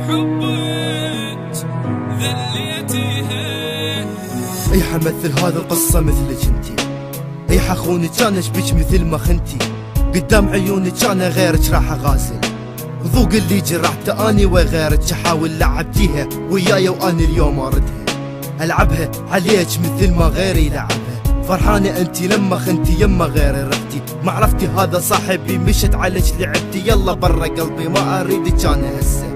بحبك ذليتيها. اي حمثل هذه القصة مثلك انتي، اي حخونك كان اشبك مثل ما خنتي، قدام عيونك انا غيرك راح اغازل، ذوق اللي جرحته اني وغيرك احاول لعبتيها وياي وانا اليوم اردها العبها عليك مثل ما غيري لعبها. فرحانة انتي لما خنتي يما غيري رحتي، ما عرفتي هذا صاحبي مشت عليك لعبتي، يلا برا قلبي ما اريدك انا هسه،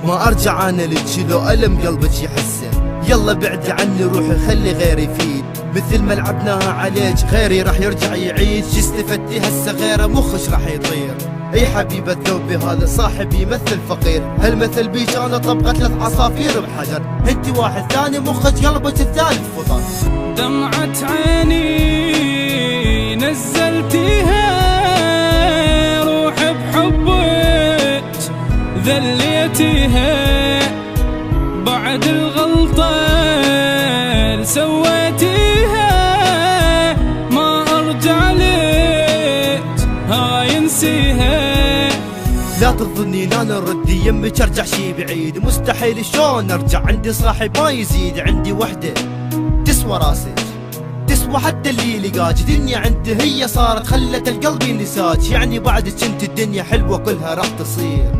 ما ارجع انا لك لو الم قلبك يحسه، يلا بعدي عني روحي خلي غيري يفيد، مثل ما لعبناها عليك غيري راح يرجع يعيد، شو استفدتي هسه غيره مخش راح يطير. اي حبيبة ذوبي هذا صاحبي يمثل فقير، هالمثل بيج انا طبقت 3 عصافير بحجر، انتي واحد ثاني مخك قلبك الثالث فضل. دمعة عيني نزلتيها روح بحبك ذليتيها، بعد الغلطة اللي سويتيها ما ارجع لك هاي نسيها. لا تظنين انا ردي يمك ارجع شي بعيد، مستحيل شلون ارجع، عندي صاحب ما يزيد، عندي وحدة تسوى راسك تسوى حتى اللي لقاك، دنيا عندي هي صارت خلت القلب نساك، يعني بعدك انت الدنيا حلوة كلها راح تصير،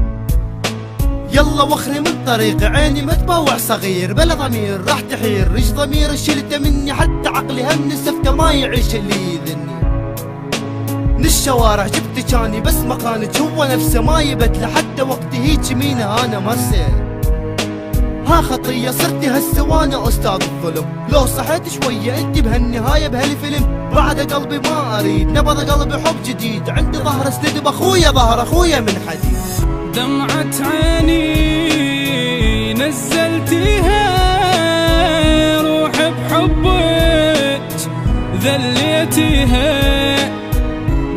يلا وخري من طريق عيني ما تبوع صغير، بلا ضمير راح تحير، ايش ضمير شلته مني حتى عقلي هم نسفته ما يعيش اللي يذني، من الشوارع جبت جاني بس مكانك هو نفسه ما يبدله، حتى وقتي هيك مينه انا مرسي، ها خطية صرتي هسه وانا استاذ الظلم، لو صحيت شوية انت بهالنهاية بهالفيلم، بعد قلبي ما اريد نبض قلبي حب جديد، عندي ظهر اسند باخويا ظهر اخويا من حديد. دمعة عيني نزلتيها روح بحبك ذليتيها،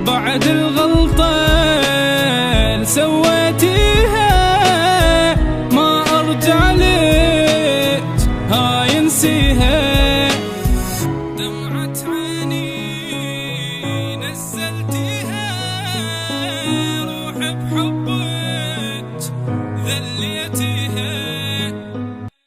بعد الغلطة اللي سويتيها